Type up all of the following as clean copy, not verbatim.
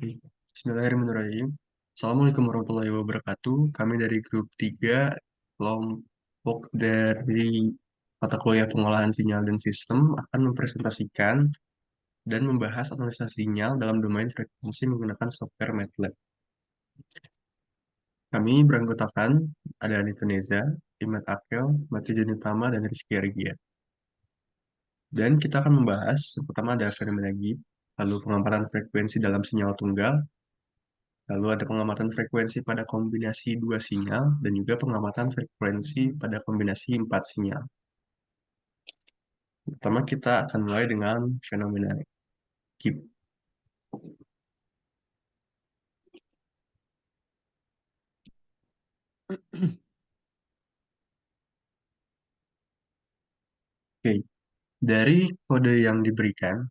Oke. Bismillahirrahmanirrahim. Assalamualaikum warahmatullahi wabarakatuh. Kami dari grup 3 kelompok dari mata kuliah pengolahan sinyal dan sistem akan mempresentasikan dan membahas analisa sinyal dalam domain frekuensi menggunakan software MATLAB. Kami beranggotakan ada Anita Neza, Imad Akel, Mati Junitama, dan Rizky Argia. Dan kita akan membahas, yang pertama ada fenomena Gibbs, lalu pengamatan frekuensi dalam sinyal tunggal, lalu ada pengamatan frekuensi pada kombinasi dua sinyal, dan juga pengamatan frekuensi pada kombinasi empat sinyal. Pertama kita akan mulai dengan fenomena Gibbs. Oke, dari kode yang diberikan,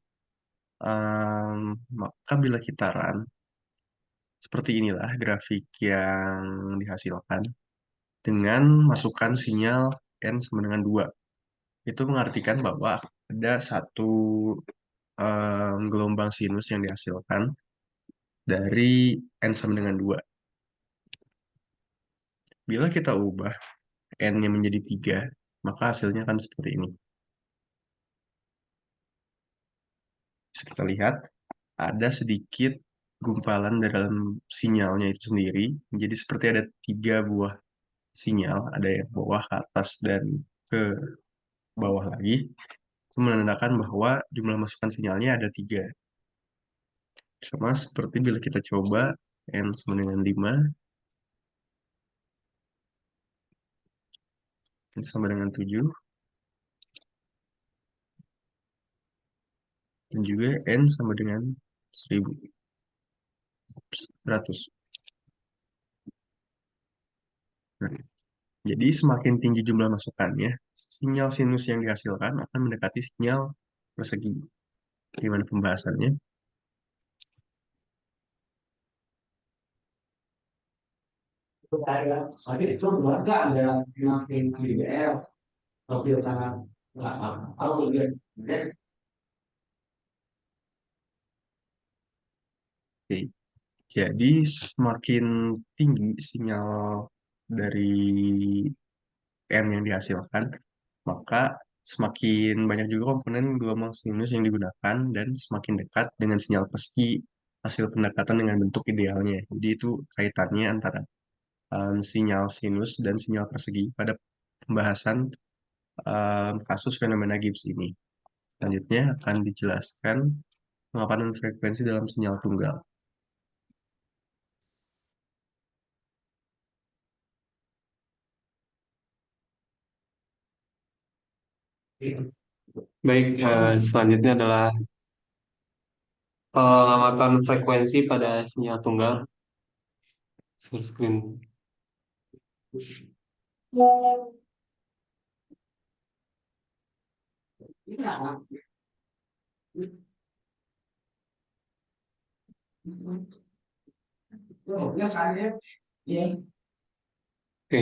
maka bila kita run, seperti inilah grafik yang dihasilkan dengan masukkan sinyal N sama dengan 2. Itu mengartikan bahwa ada satu gelombang sinus yang dihasilkan dari N sama dengan 2. Bila kita ubah N-nya menjadi 3, maka hasilnya akan seperti ini. Bisa kita lihat, ada sedikit gumpalan dalam sinyalnya itu sendiri. Jadi seperti ada 3 buah sinyal, ada yang bawah, ke atas, dan ke bawah lagi. Itu menandakan bahwa jumlah masukan sinyalnya ada 3. Sama seperti bila kita coba N sama dengan 5, N sama dengan 7, dan juga N sama dengan 1100. Nah, jadi semakin tinggi jumlah masukannya, sinyal sinus yang dihasilkan akan mendekati sinyal persegi. Gimana pembahasannya? Oke. Jadi semakin tinggi sinyal dari N yang dihasilkan, maka semakin banyak juga komponen gelombang sinus yang digunakan dan semakin dekat dengan sinyal persegi hasil pendekatan dengan bentuk idealnya. Jadi itu kaitannya antara sinyal sinus dan sinyal persegi pada pembahasan kasus fenomena Gibbs ini. Selanjutnya akan dijelaskan pengamatan frekuensi dalam sinyal tunggal. Baik, selanjutnya adalah pengamatan frekuensi pada sinyal tunggal. Share screen. Oke,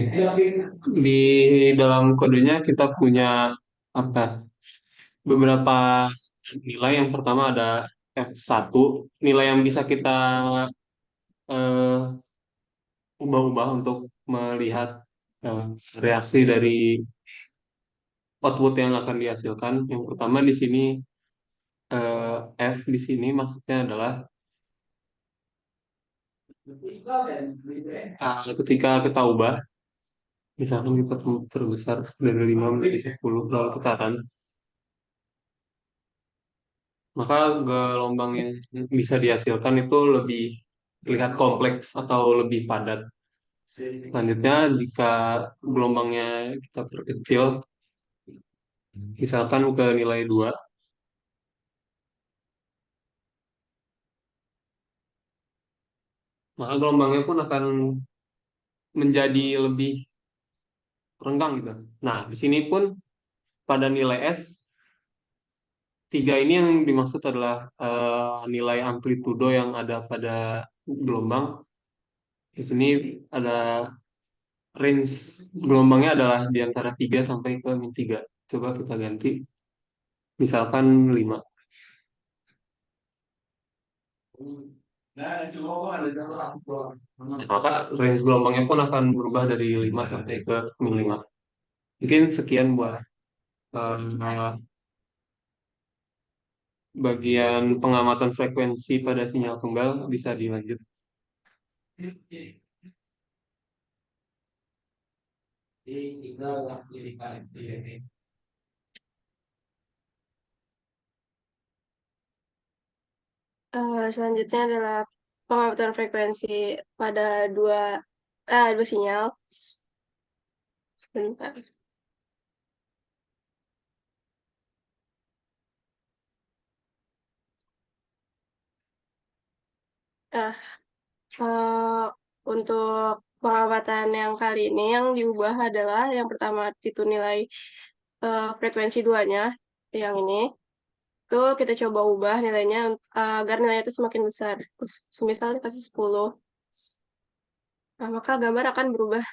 di dalam kodenya kita punya apa? Beberapa nilai. Yang pertama ada F1, nilai yang bisa kita eh, ubah-ubah untuk melihat eh, reaksi dari output yang akan dihasilkan. Yang pertama di sini F di sini maksudnya adalah ketika kita ubah, misalkan kita terbesar dari 5 menjadi 10 lalu kita run, maka gelombang yang bisa dihasilkan itu lebih terlihat kompleks atau lebih padat. Selanjutnya, jika gelombangnya kita perkecil, misalkan ke nilai 2, maka gelombangnya pun akan menjadi lebih renggang gitu. Nah, di sini pun pada nilai S, 3 ini yang dimaksud adalah nilai amplitudo yang ada pada gelombang. Di sini ada range gelombangnya adalah di antara 3 sampai ke min 3. Coba kita ganti, misalkan 5. Maka range gelombangnya pun akan berubah dari 5 sampai ke min 5. Mungkin sekian buat eh, bagian pengamatan frekuensi pada sinyal tunggal. Bisa dilanjut. Selanjutnya adalah pengamatan frekuensi pada dua sinyal. Sebentar. Ah, eh, untuk pengamatan yang kali ini yang diubah adalah yang pertama itu nilai frekuensi duanya, yang ini. Itu kita coba ubah nilainya agar nilainya itu semakin besar. Terus semisal dikasih 10, nah, maka gambar akan berubah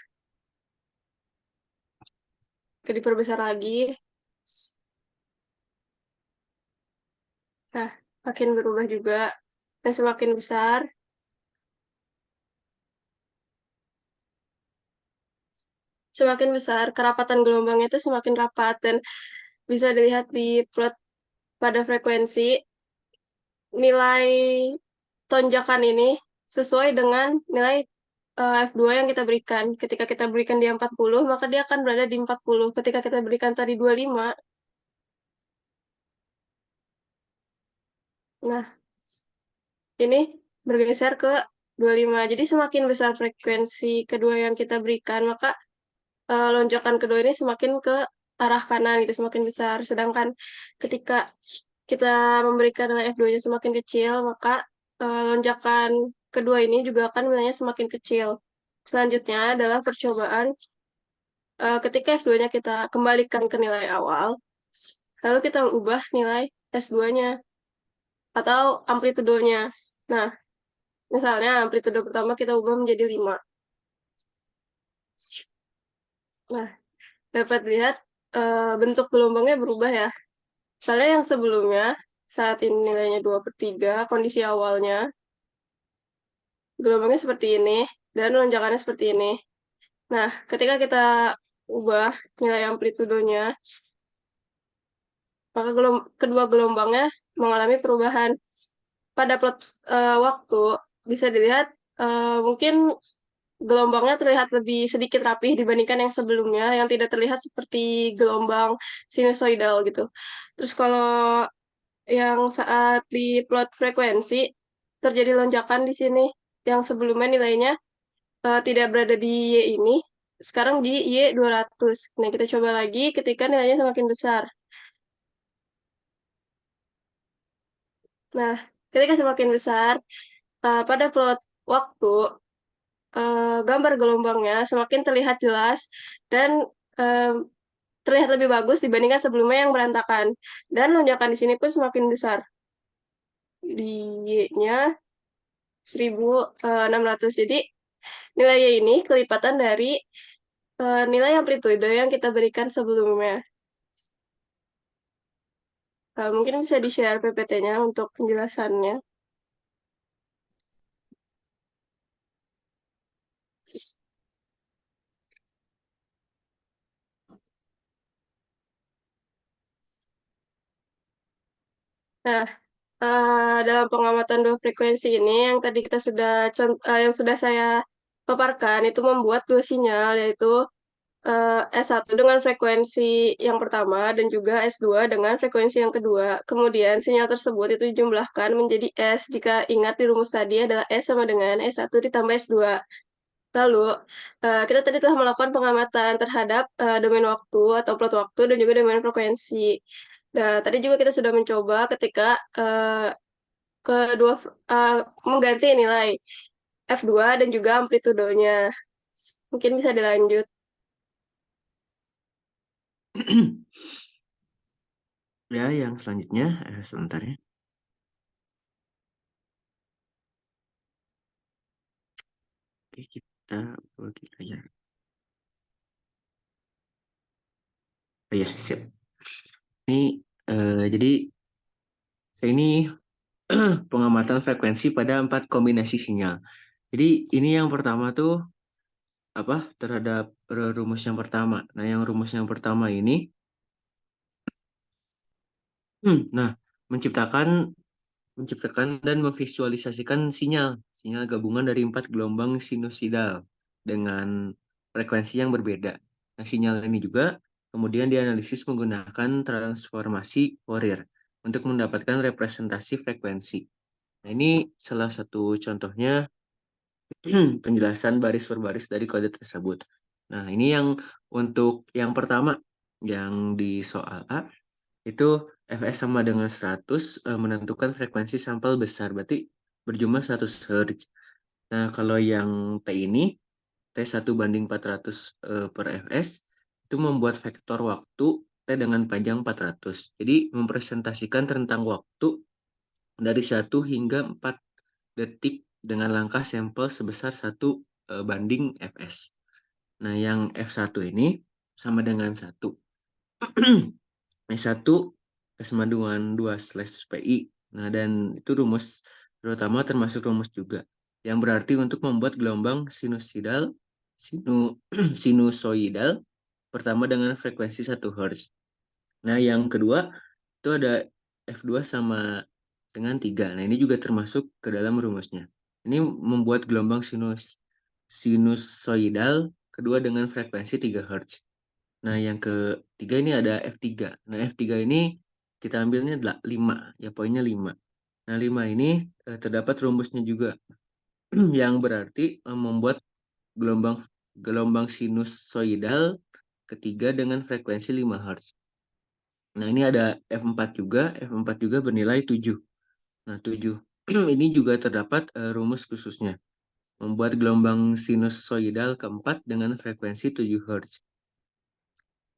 ke diperbesar lagi. Nah, makin berubah juga dan semakin besar. Semakin besar, kerapatan gelombangnya itu semakin rapat dan bisa dilihat di plot pada frekuensi nilai tonjakan ini sesuai dengan nilai F2 yang kita berikan. Ketika kita berikan dia 40, maka dia akan berada di 40. Ketika kita berikan tadi 25, nah ini bergeser ke 25. Jadi semakin besar frekuensi kedua yang kita berikan, maka lonjakan kedua ini semakin ke arah kanan gitu, semakin besar. Sedangkan ketika kita memberikan nilai F2-nya semakin kecil, maka lonjakan kedua ini juga akan nilainya semakin kecil. Selanjutnya adalah percobaan ketika F2-nya kita kembalikan ke nilai awal, lalu kita ubah nilai S2-nya atau amplitudonya. Nah, misalnya amplitudo pertama kita ubah menjadi 5. Nah, dapat lihat bentuk gelombangnya berubah ya. Misalnya yang sebelumnya, saat ini nilainya 2/3, kondisi awalnya, gelombangnya seperti ini, dan lonjakannya seperti ini. Nah, ketika kita ubah nilai amplitudonya, maka kedua gelombangnya mengalami perubahan. Pada plot waktu, bisa dilihat mungkin gelombangnya terlihat lebih sedikit rapih dibandingkan yang sebelumnya, yang tidak terlihat seperti gelombang sinusoidal gitu. Terus kalau yang saat di plot frekuensi terjadi lonjakan di sini, yang sebelumnya nilainya tidak berada di Y ini, sekarang di Y200. Nah, kita coba lagi ketika nilainya semakin besar. Nah, ketika semakin besar, pada plot waktu, gambar gelombangnya semakin terlihat jelas dan eh, terlihat lebih bagus dibandingkan sebelumnya yang berantakan. Dan lonjakan di sini pun semakin besar. Di Y-nya 1600. Jadi nilai Y ini kelipatan dari nilai amplitudo yang kita berikan sebelumnya. Mungkin bisa di-share PPT-nya untuk penjelasannya. Nah, dalam pengamatan dua frekuensi ini yang tadi kita sudah yang sudah saya paparkan itu membuat dua sinyal yaitu S1 dengan frekuensi yang pertama dan juga S2 dengan frekuensi yang kedua. Kemudian sinyal tersebut itu dijumlahkan menjadi S jika ingat di rumus tadi adalah S sama dengan S1 ditambah S2. Lalu, kita tadi telah melakukan pengamatan terhadap domain waktu atau plot waktu dan juga domain frekuensi. Nah, tadi juga kita sudah mencoba ketika kedua uh, mengganti nilai F2 dan juga amplitudonya. Mungkin bisa dilanjut. Ya, yang selanjutnya, sebentar ya. Oke, kita bagi layar. Oh ya, siap. Ini, jadi saya ini pengamatan frekuensi pada 4 kombinasi sinyal. Jadi ini yang pertama tuh apa terhadap rumus yang pertama. Nah, yang rumus yang pertama ini, nah menciptakan menciptakan dan memvisualisasikan sinyal gabungan dari 4 gelombang sinusoidal dengan frekuensi yang berbeda. Nah, sinyal ini juga kemudian dianalisis menggunakan transformasi Fourier untuk mendapatkan representasi frekuensi. Nah, ini salah satu contohnya penjelasan baris per baris dari kode tersebut. Nah, ini yang untuk yang pertama, yang di soal A, itu Fs sama dengan 100 menentukan frekuensi sampel besar, berarti berjumlah 100 Hz. Nah, kalau yang T ini, T1 banding 400 per Fs, itu membuat vektor waktu T dengan panjang 400. Jadi, mempresentasikan rentang waktu dari 1 hingga 4 detik dengan langkah sampel sebesar 1 banding Fs. Nah, yang F1 ini sama dengan 1. S1 sama dengan 2/PI. Nah, dan itu rumus terutama termasuk rumus juga. Yang berarti untuk membuat gelombang sinusoidal pertama dengan frekuensi 1 Hz. Nah, yang kedua itu ada F2 sama dengan 3. Nah, ini juga termasuk ke dalam rumusnya. Ini membuat gelombang sinusoidal kedua dengan frekuensi 3 Hz. Nah, yang ketiga ini ada F3. Nah, F3 ini kita ambilnya 5, ya poinnya 5. Nah, 5 ini terdapat rumusnya juga yang berarti membuat gelombang gelombang sinusoidal ketiga dengan frekuensi 5 Hz. Nah, ini ada F4 juga. F4 juga bernilai 7. Nah, 7 ini juga terdapat rumus khususnya. Membuat gelombang sinusoidal keempat dengan frekuensi 7 Hz.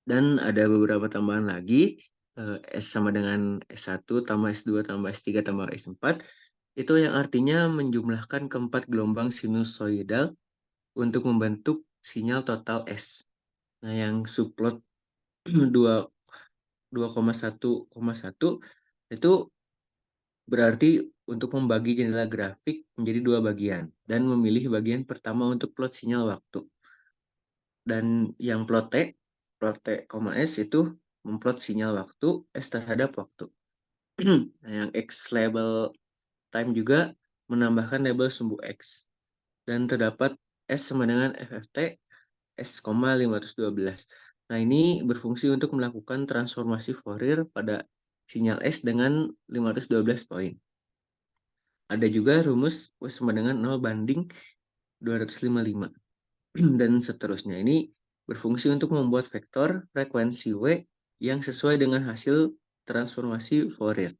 Dan ada beberapa tambahan lagi. S sama dengan S1 tambah S2 tambah S3 tambah S4. Itu yang artinya menjumlahkan keempat gelombang sinusoidal untuk membentuk sinyal total S. Nah, yang subplot 2,1,1 itu berarti untuk membagi jendela grafik menjadi 2 bagian dan memilih bagian pertama untuk plot sinyal waktu. Dan yang plot T, S itu memplot sinyal waktu S terhadap waktu. Nah, yang X label time juga menambahkan label sumbu X. Dan terdapat S sama dengan FFT S, 512. Nah, ini berfungsi untuk melakukan transformasi Fourier pada sinyal S dengan 512 poin. Ada juga rumus W sama dengan 0/255 dan seterusnya. Ini berfungsi untuk membuat vektor frekuensi W yang sesuai dengan hasil transformasi Fourier.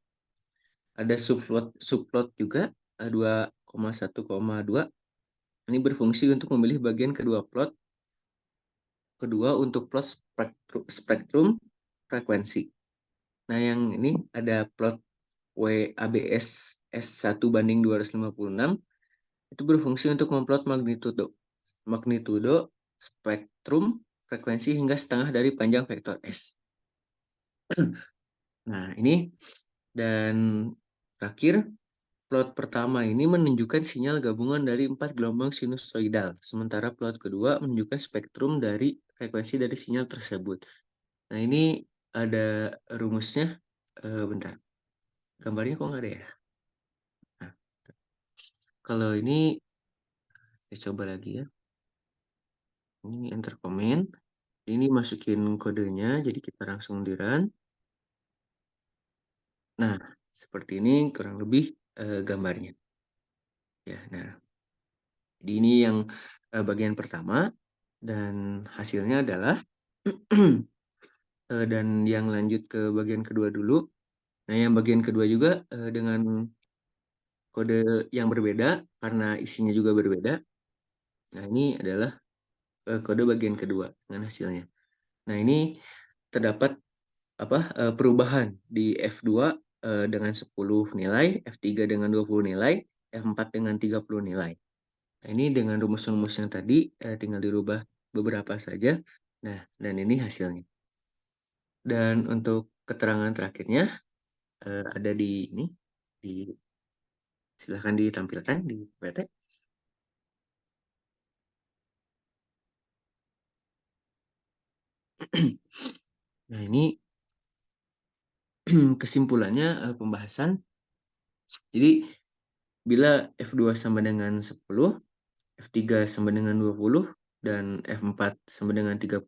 Ada subplot juga 2,1,2. Ini berfungsi untuk memilih bagian kedua untuk plot spektrum frekuensi. Nah, yang ini ada plot WABS S1/256. Itu berfungsi untuk memplot magnitudo spektrum frekuensi hingga setengah dari panjang vektor S. Nah, ini dan terakhir, plot pertama ini menunjukkan sinyal gabungan dari 4 gelombang sinusoidal, sementara plot kedua menunjukkan spektrum dari frekuensi dari sinyal tersebut. Nah, ini ada rumusnya. Bentar, gambarnya kok nggak ada ya? Nah, kalau ini saya coba lagi ya. Ini enter comment. Ini masukin kodenya, jadi kita langsung di run. Nah, seperti ini kurang lebih gambarnya. Ya, nah, jadi ini yang bagian pertama dan hasilnya adalah dan yang lanjut ke bagian kedua dulu. Nah, yang bagian kedua juga dengan kode yang berbeda karena isinya juga berbeda. Nah, ini adalah kode bagian kedua dengan hasilnya. Nah, ini terdapat perubahan di F2 dengan 10 nilai, F3 dengan 20 nilai, F4 dengan 30 nilai. Nah, ini dengan rumus-rumus yang tadi tinggal dirubah beberapa saja. Nah, dan ini hasilnya. Dan untuk keterangan terakhirnya ada di ini, di Silahkan ditampilkan di PT. Nah, ini kesimpulannya pembahasan. Jadi, bila F2 sama dengan 10, F3 sama dengan 20, dan F4 sama dengan 30,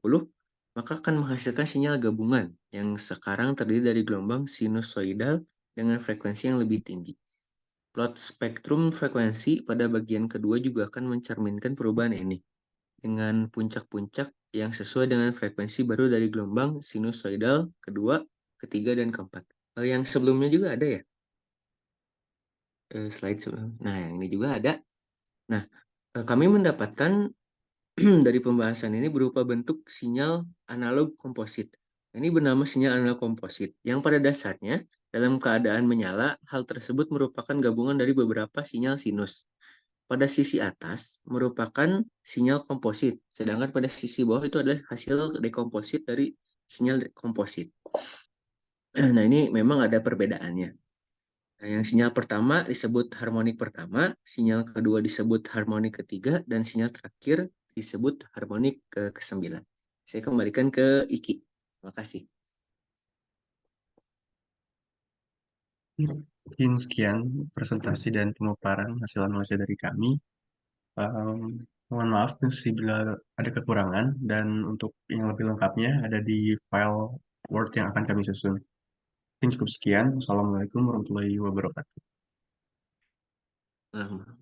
maka akan menghasilkan sinyal gabungan yang sekarang terdiri dari gelombang sinusoidal dengan frekuensi yang lebih tinggi. Plot spektrum frekuensi pada bagian kedua juga akan mencerminkan perubahan ini dengan puncak-puncak yang sesuai dengan frekuensi baru dari gelombang sinusoidal kedua, ketiga, dan keempat. Yang sebelumnya juga ada ya? Slide sebelumnya. Nah, yang ini juga ada. Nah, kami mendapatkan dari pembahasan ini berupa bentuk sinyal analog komposit. Ini bernama sinyal analog komposit, yang pada dasarnya dalam keadaan menyala, hal tersebut merupakan gabungan dari beberapa sinyal sinus. Pada sisi atas merupakan sinyal komposit, sedangkan pada sisi bawah itu adalah hasil dekomposit dari sinyal komposit. Nah, ini memang ada perbedaannya. Nah, yang sinyal pertama disebut harmonik pertama, sinyal kedua disebut harmonik ketiga, dan sinyal terakhir disebut harmonik ke-9. Saya kembalikan ke Iki. Terima kasih. Mungkin sekian presentasi dan pemaparan hasil analisis dari kami. Mohon maaf bila ada kekurangan, dan untuk yang lebih lengkapnya ada di file Word yang akan kami susun. Mungkin cukup sekian. Wassalamualaikum warahmatullahi wabarakatuh. Nah,